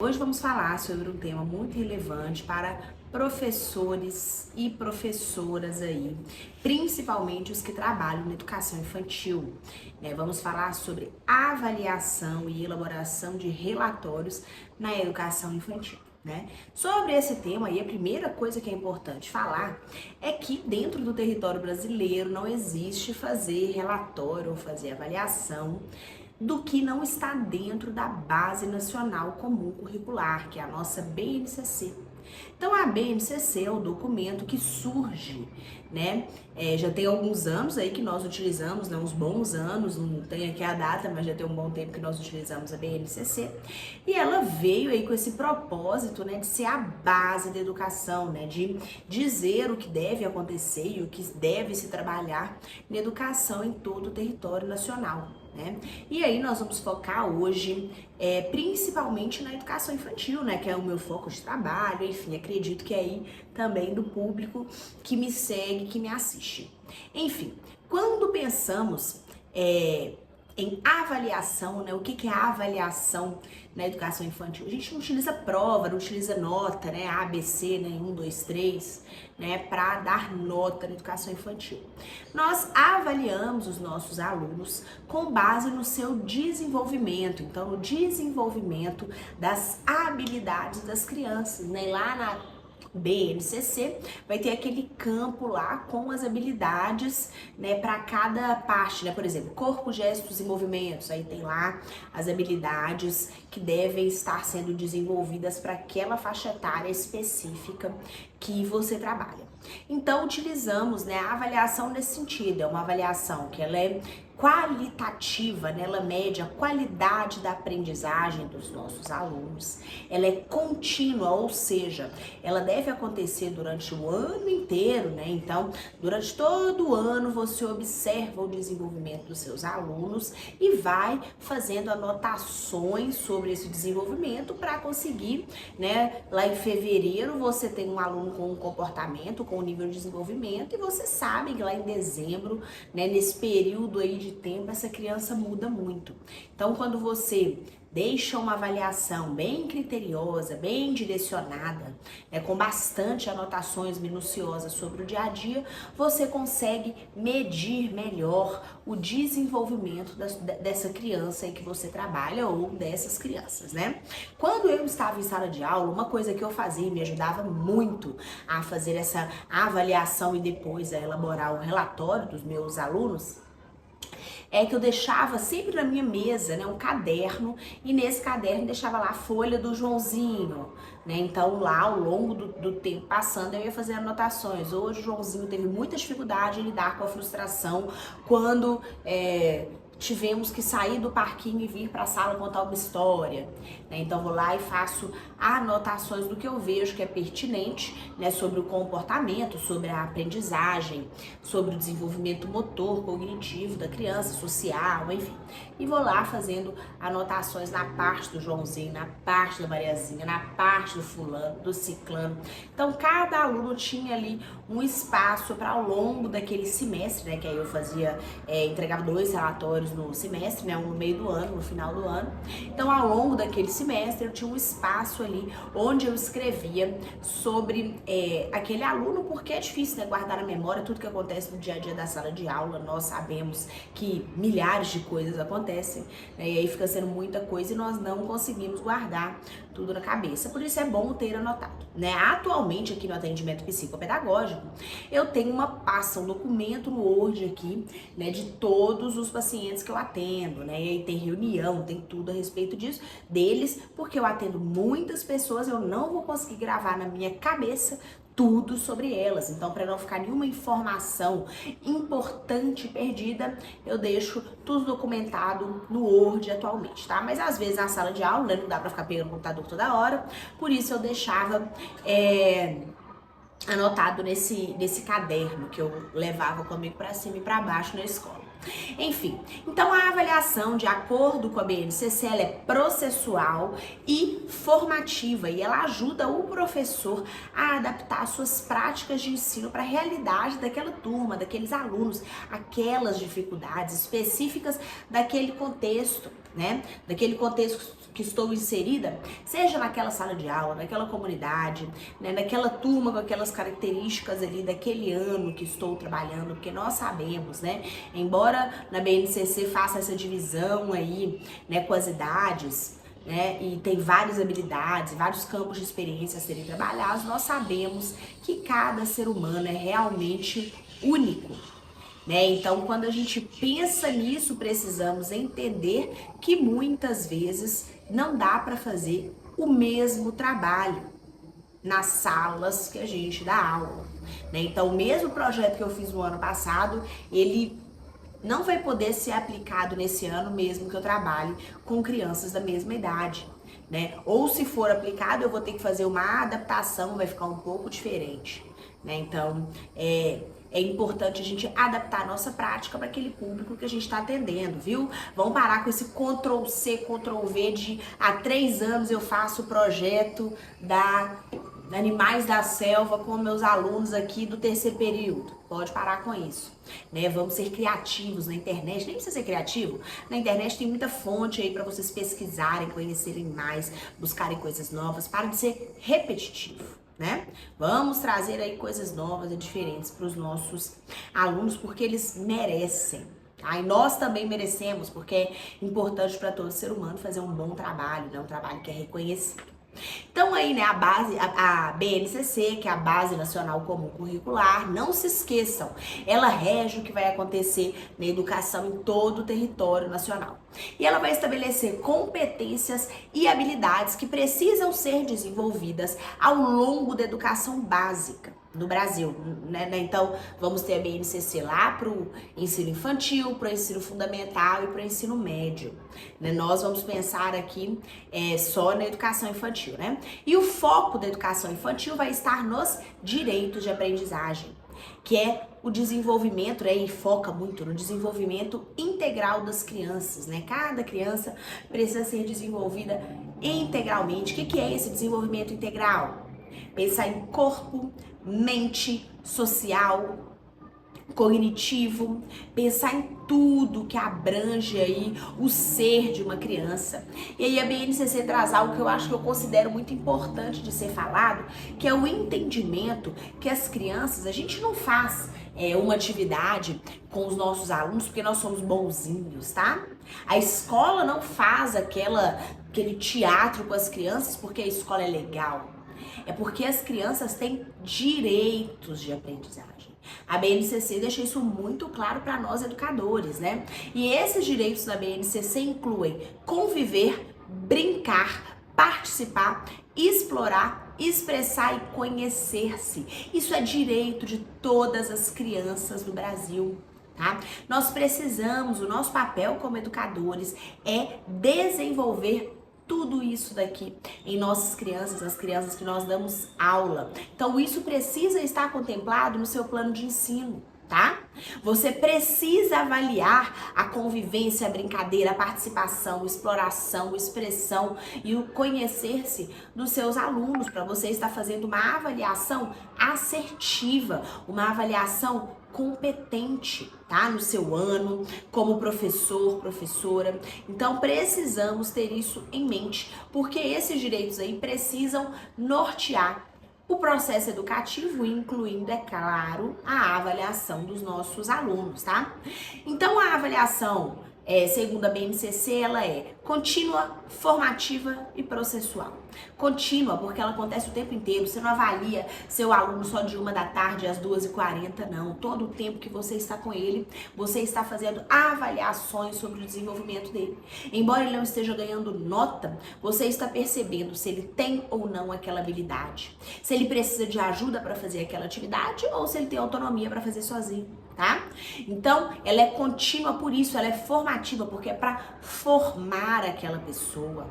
Hoje vamos falar sobre um tema muito relevante para professores e professoras aí, principalmente os que trabalham na educação infantil, né? Vamos falar sobre avaliação e elaboração de relatórios na educação infantil, né? Sobre esse tema aí, a primeira coisa que é importante falar é que dentro do território brasileiro não existe fazer relatório ou fazer avaliação do que não está dentro da Base Nacional Comum Curricular, que é a nossa BNCC. Então, a BNCC é o documento que surge, né? Já tem alguns anos aí que nós utilizamos, né? Uns bons anos, não tem aqui a data, mas já tem um bom tempo que nós utilizamos a BNCC. E ela veio aí com esse propósito, né? De ser a base da educação, né? De dizer o que deve acontecer e o que deve se trabalhar na educação em todo o território nacional, né? E aí nós vamos focar hoje principalmente na educação infantil, né? Que é o meu foco de trabalho, enfim, acredito que é aí também do público que me segue, que me assiste. Enfim, quando pensamos em avaliação, né? O que é a avaliação na educação infantil? A gente não utiliza prova, não utiliza nota, né? A, B, C, né? 1, 2, 3, né? Para dar nota na educação infantil. Nós avaliamos os nossos alunos com base no seu desenvolvimento, então no desenvolvimento das habilidades das crianças, né? Lá na BNCC vai ter aquele campo lá com as habilidades, né, para cada parte, né? Por exemplo, corpo, gestos e movimentos. Aí tem lá as habilidades que devem estar sendo desenvolvidas para aquela faixa etária específica que você trabalha. Então utilizamos, né, a avaliação nesse sentido. É uma avaliação que ela é qualitativa, né? Ela mede a qualidade da aprendizagem dos nossos alunos. Ela é contínua, ou seja, ela deve acontecer durante o ano inteiro, né? Então, durante todo o ano você observa o desenvolvimento dos seus alunos e vai fazendo anotações sobre esse desenvolvimento para conseguir, né? Lá em fevereiro você tem um aluno com um comportamento, com um nível de desenvolvimento, e você sabe que lá em dezembro, né, nesse período aí de tempo, essa criança muda muito. Então, quando você deixa uma avaliação bem criteriosa, bem direcionada, né, com bastante anotações minuciosas sobre o dia a dia, você consegue medir melhor o desenvolvimento dessa criança aí que você trabalha ou dessas crianças, né? Quando eu estava em sala de aula, uma coisa que eu fazia e me ajudava muito a fazer essa avaliação e depois a elaborar o relatório dos meus alunos, é que eu deixava sempre na minha mesa, né, um caderno, e nesse caderno deixava lá a folha do Joãozinho, né? Então lá ao longo do tempo passando eu ia fazer anotações. Hoje o Joãozinho teve muita dificuldade em lidar com a frustração quando tivemos que sair do parquinho e vir para a sala contar uma história, né? Então vou lá e faço anotações do que eu vejo que é pertinente, né, sobre o comportamento, sobre a aprendizagem, sobre o desenvolvimento motor, cognitivo da criança, social, enfim. E vou lá fazendo anotações na parte do Joãozinho, na parte da Mariazinha, na parte do fulano, do ciclano. Então cada aluno tinha ali um espaço para ao longo daquele semestre, né, que aí eu fazia, entregava 2 relatórios no semestre, né, um no meio do ano, no final do ano. Então, ao longo daquele semestre, eu tinha um espaço ali onde eu escrevia sobre aquele aluno, porque é difícil, né, guardar na memória tudo que acontece no dia a dia da sala de aula. Nós sabemos que milhares de coisas acontecem, né, e aí fica sendo muita coisa e nós não conseguimos guardar tudo na cabeça. Por isso é bom ter anotado, né? Atualmente, aqui no atendimento psicopedagógico, eu tenho uma pasta, um documento no Word aqui, né, de todos os pacientes que eu atendo, né? E aí tem reunião, tem tudo a respeito disso, deles, porque eu atendo muitas pessoas, eu não vou conseguir gravar na minha cabeça tudo sobre elas. Então, para não ficar nenhuma informação importante perdida, eu deixo tudo documentado no Word atualmente, tá? Mas às vezes na sala de aula, né, não dá para ficar pegando o computador toda hora, por isso eu deixava anotado nesse caderno que eu levava comigo para cima e para baixo na escola. Enfim, então a avaliação, de acordo com a BNCC, ela é processual e formativa, e ela ajuda o professor a adaptar suas práticas de ensino para a realidade daquela turma, daqueles alunos, aquelas dificuldades específicas daquele contexto, né? Daquele contexto que estou inserida, seja naquela sala de aula, naquela comunidade, né, naquela turma com aquelas características ali daquele ano que estou trabalhando, porque nós sabemos, né, embora na BNCC faça essa divisão aí, né, com as idades, né, e tem várias habilidades, vários campos de experiência a serem trabalhados, nós sabemos que cada ser humano é realmente único. Né? Então, quando a gente pensa nisso, precisamos entender que muitas vezes não dá para fazer o mesmo trabalho nas salas que a gente dá aula. Né? Então, o mesmo projeto que eu fiz no ano passado, ele não vai poder ser aplicado nesse ano, mesmo que eu trabalhe com crianças da mesma idade. Né? Ou se for aplicado, eu vou ter que fazer uma adaptação, vai ficar um pouco diferente. Né? Então, é importante a gente adaptar a nossa prática para aquele público que a gente está atendendo, viu? Vamos parar com esse Ctrl+C, Ctrl+V de há 3 anos eu faço o projeto da Animais da Selva com meus alunos aqui do 3º período. Pode parar com isso, né? Vamos ser criativos na internet. Nem precisa ser criativo. Na internet tem muita fonte aí para vocês pesquisarem, conhecerem mais, buscarem coisas novas. Para de ser repetitivo, né? Vamos trazer aí coisas novas e diferentes para os nossos alunos, porque eles merecem. Tá? E nós também merecemos, porque é importante para todo ser humano fazer um bom trabalho, né? Um trabalho que é reconhecido. Então aí, né, a BNCC, que é a Base Nacional Comum Curricular, não se esqueçam, ela rege o que vai acontecer na educação em todo o território nacional. E ela vai estabelecer competências e habilidades que precisam ser desenvolvidas ao longo da educação básica no Brasil, né? Então, vamos ter a BNCC lá para o ensino infantil, para o ensino fundamental e para o ensino médio. Né? Nós vamos pensar aqui só na educação infantil, né? E o foco da educação infantil vai estar nos direitos de aprendizagem, que é o desenvolvimento, né, e foca muito no desenvolvimento integral das crianças, né? Cada criança precisa ser desenvolvida integralmente. O que é esse desenvolvimento integral? Pensar em corpo, mente, social, cognitivo, pensar em tudo que abrange aí o ser de uma criança. E aí a BNCC traz algo que eu considero muito importante de ser falado, que é o entendimento que as crianças, a gente não faz uma atividade com os nossos alunos porque nós somos bonzinhos, tá? A escola não faz aquele teatro com as crianças porque a escola é legal. É porque as crianças têm direitos de aprendizagem. A BNCC deixa isso muito claro para nós educadores, né? E esses direitos da BNCC incluem conviver, brincar, participar, explorar, expressar e conhecer-se. Isso é direito de todas as crianças do Brasil. Tá? Nós precisamos, o nosso papel como educadores é desenvolver tudo isso daqui em nossas crianças, as crianças que nós damos aula. Então isso precisa estar contemplado no seu plano de ensino, tá? Você precisa avaliar a convivência, a brincadeira, a participação, a exploração, a expressão e o conhecer-se dos seus alunos, para você estar fazendo uma avaliação assertiva, uma avaliação competente, tá? No seu ano, como professor, professora. Então, precisamos ter isso em mente, porque esses direitos aí precisam nortear o processo educativo, incluindo, é claro, a avaliação dos nossos alunos, tá? Então, a avaliação, segundo a BNCC, ela é contínua, formativa e processual. Contínua, porque ela acontece o tempo inteiro. Você não avalia seu aluno só de 1 da tarde às 2h40, não. Todo o tempo que você está com ele, você está fazendo avaliações sobre o desenvolvimento dele. Embora ele não esteja ganhando nota, você está percebendo se ele tem ou não aquela habilidade. Se ele precisa de ajuda para fazer aquela atividade ou se ele tem autonomia para fazer sozinho, tá? Então, ela é contínua por isso, ela é formativa, porque é para formar aquela pessoa,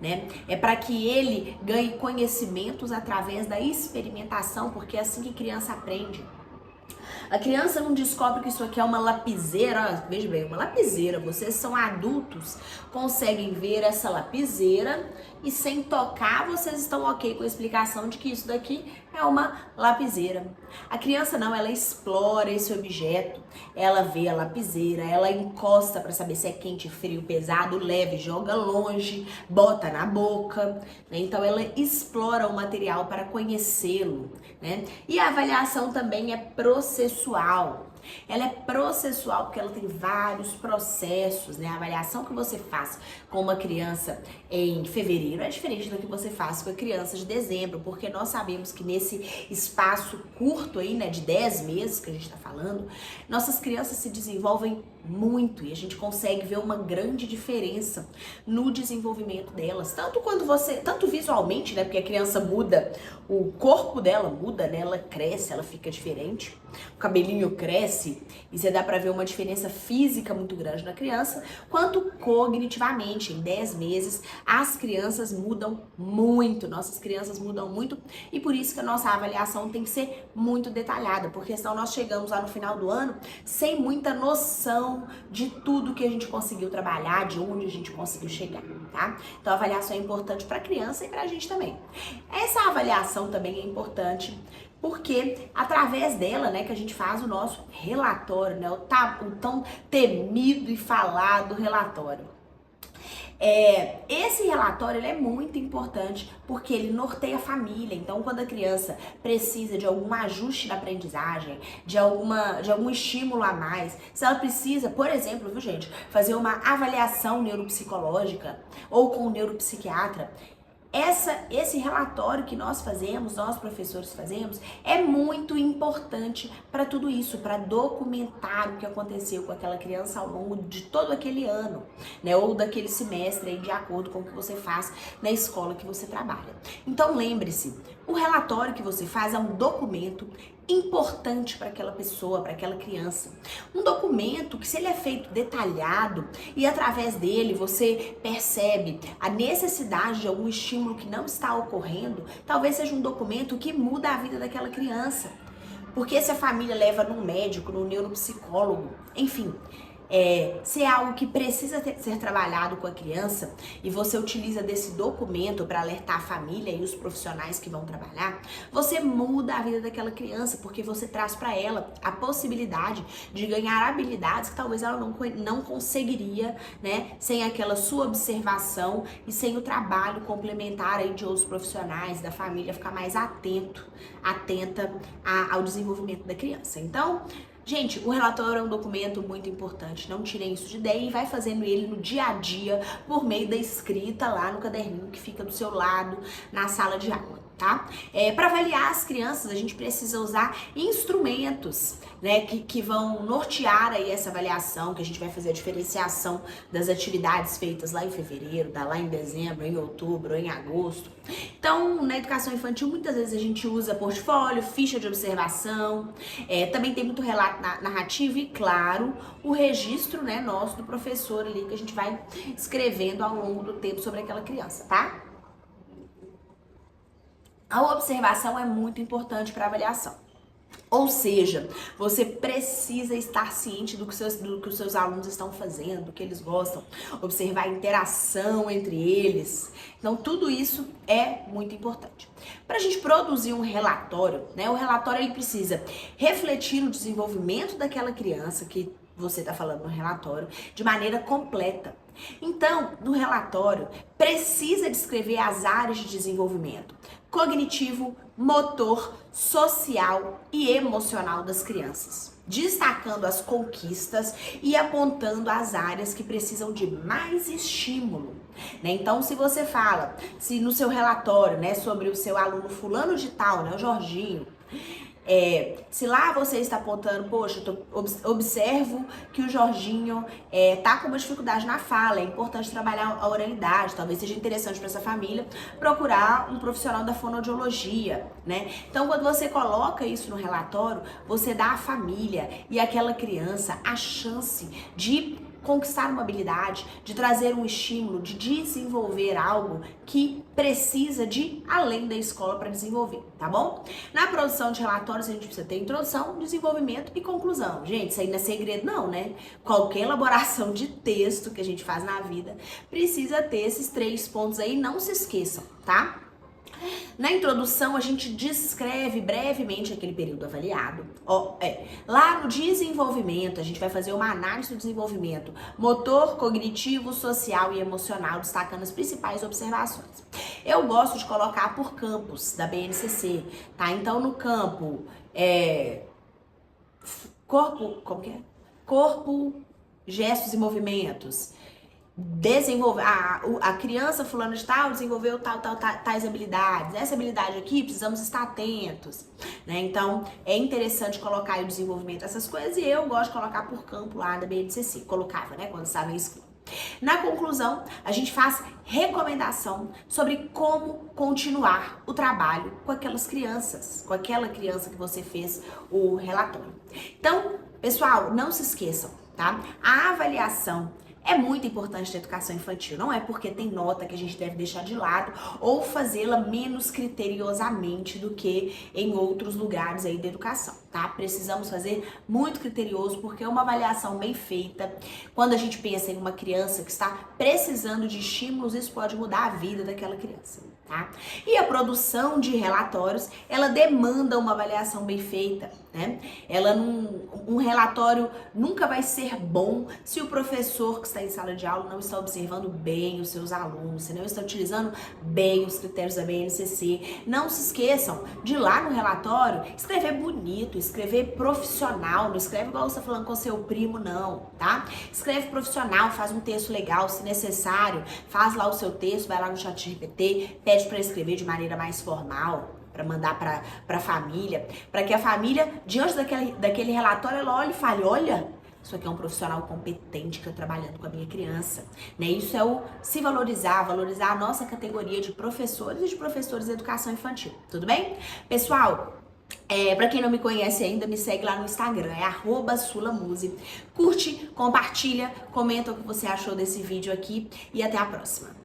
né? É para que ele ganhe conhecimentos através da experimentação, porque é assim que criança aprende. A criança não descobre que isso aqui é uma lapiseira. Ó, veja bem, uma lapiseira. Vocês são adultos, conseguem ver essa lapiseira e sem tocar vocês estão ok com a explicação de que isso daqui é uma lapiseira. A criança não, ela explora esse objeto, ela vê a lapiseira, ela encosta para saber se é quente, frio, pesado, leve, joga longe, bota na boca, né? Então ela explora o material para conhecê-lo, né? E a avaliação também é processual. Ela é processual porque ela tem vários processos, né? A avaliação que você faz com uma criança em fevereiro é diferente da que você faz com a criança de dezembro, porque nós sabemos que nesse espaço curto aí, né, de 10 meses que a gente tá falando, nossas crianças se desenvolvem muito e a gente consegue ver uma grande diferença no desenvolvimento delas, tanto visualmente, né, porque a criança muda, o corpo dela muda, né, ela cresce, ela fica diferente, o cabelinho cresce e você dá pra ver uma diferença física muito grande na criança, quanto cognitivamente, em 10 meses, as crianças mudam muito, nossas crianças mudam muito e por isso que a nossa avaliação tem que ser muito detalhada, porque senão nós chegamos lá no final do ano sem muita noção de tudo que a gente conseguiu trabalhar, de onde a gente conseguiu chegar, tá? Então a avaliação é importante para a criança e para a gente também. Essa avaliação também é importante porque através dela, né, que a gente faz o nosso relatório, né, o tão temido e falado relatório. Esse relatório ele é muito importante porque ele norteia a família. Então, quando a criança precisa de algum ajuste na aprendizagem, de algum estímulo a mais, se ela precisa, por exemplo, viu, gente, fazer uma avaliação neuropsicológica ou com um neuropsiquiatra, esse relatório que nós fazemos, nós professores fazemos, é muito importante para tudo isso, para documentar o que aconteceu com aquela criança ao longo de todo aquele ano, né, ou daquele semestre, aí, de acordo com o que você faz na escola que você trabalha. Então lembre-se, o relatório que você faz é um documento importante para aquela pessoa, para aquela criança. Um documento que, se ele é feito detalhado e através dele você percebe a necessidade de algum estímulo que não está ocorrendo, talvez seja um documento que muda a vida daquela criança. Porque se a família leva num médico, num neuropsicólogo, enfim, se é algo que precisa ser trabalhado com a criança e você utiliza desse documento para alertar a família e os profissionais que vão trabalhar, você muda a vida daquela criança, porque você traz para ela a possibilidade de ganhar habilidades que talvez ela não conseguiria, né, sem aquela sua observação e sem o trabalho complementar aí de outros profissionais, da família ficar mais atenta ao desenvolvimento da criança. Então, gente, o relatório é um documento muito importante, não tirem isso de ideia e vai fazendo ele no dia a dia por meio da escrita lá no caderninho que fica do seu lado na sala de aula, tá? Para avaliar as crianças, a gente precisa usar instrumentos, né, que vão nortear aí essa avaliação, que a gente vai fazer a diferenciação das atividades feitas lá em fevereiro, lá em dezembro, em outubro, em agosto. Então, na educação infantil, muitas vezes a gente usa portfólio, ficha de observação, também tem muito relato narrativo e, claro, o registro, né, nosso do professor ali, que a gente vai escrevendo ao longo do tempo sobre aquela criança, tá? A observação é muito importante para a avaliação. Ou seja, você precisa estar ciente do que os seus alunos estão fazendo, do que eles gostam, observar a interação entre eles. Então, tudo isso é muito importante. Para a gente produzir um relatório, né, o relatório ele precisa refletir o desenvolvimento daquela criança que você está falando no relatório de maneira completa. Então, no relatório, precisa descrever as áreas de desenvolvimento cognitivo, motor, social e emocional das crianças, destacando as conquistas e apontando as áreas que precisam de mais estímulo, né? Então, se você fala, se no seu relatório, né, sobre o seu aluno fulano de tal, né, o Jorginho, se lá você está apontando, poxa, observo que o Jorginho tá com uma dificuldade na fala, é importante trabalhar a oralidade, talvez seja interessante para essa família procurar um profissional da fonoaudiologia, né? Então, quando você coloca isso no relatório, você dá à família e àquela criança a chance de conquistar uma habilidade, de trazer um estímulo, de desenvolver algo que precisa de além da escola para desenvolver, tá bom? Na produção de relatórios a gente precisa ter introdução, desenvolvimento e conclusão. Gente, isso aí não é segredo não, né? Qualquer elaboração de texto que a gente faz na vida precisa ter esses 3 pontos aí, não se esqueçam, tá? Na introdução, a gente descreve brevemente aquele período avaliado. Lá no desenvolvimento, a gente vai fazer uma análise do desenvolvimento motor, cognitivo, social e emocional, destacando as principais observações. Eu gosto de colocar por campos da BNCC, tá? Então, no campo corpo, gestos e movimentos. A criança fulano de tal desenvolveu tais habilidades. Essa habilidade aqui precisamos estar atentos, né? Então é interessante colocar aí o desenvolvimento dessas coisas e eu gosto de colocar por campo lá da BNCC. Colocava, né, quando estava em escola. Na conclusão, a gente faz recomendação sobre como continuar o trabalho com aquelas crianças, com aquela criança que você fez o relatório. Então, pessoal, não se esqueçam, tá? A avaliação é muito importante na educação infantil. Não é porque tem nota que a gente deve deixar de lado ou fazê-la menos criteriosamente do que em outros lugares aí da educação, tá? Precisamos fazer muito criterioso porque uma avaliação bem feita, quando a gente pensa em uma criança que está precisando de estímulos, isso pode mudar a vida daquela criança, tá? E a produção de relatórios, ela demanda uma avaliação bem feita, né? Um relatório nunca vai ser bom se o professor que está em sala de aula não está observando bem os seus alunos, se não está utilizando bem os critérios da BNCC. Não se esqueçam de ir lá no relatório escrever bonito, escrever profissional, não escreve igual você está falando com seu primo não, tá? Escreve profissional, faz um texto legal, se necessário, faz lá o seu texto, vai lá no ChatGPT, pede para escrever de maneira mais formal, para mandar para a família, para que a família, diante daquele relatório, ela olhe e fale, olha, isso aqui é um profissional competente que eu trabalhando com a minha criança, né? Isso é o se valorizar, valorizar a nossa categoria de professores e de professores de educação infantil, tudo bem? Pessoal, pra quem não me conhece ainda, me segue lá no Instagram, é @sulamuse. Curte, compartilha, comenta o que você achou desse vídeo aqui e até a próxima.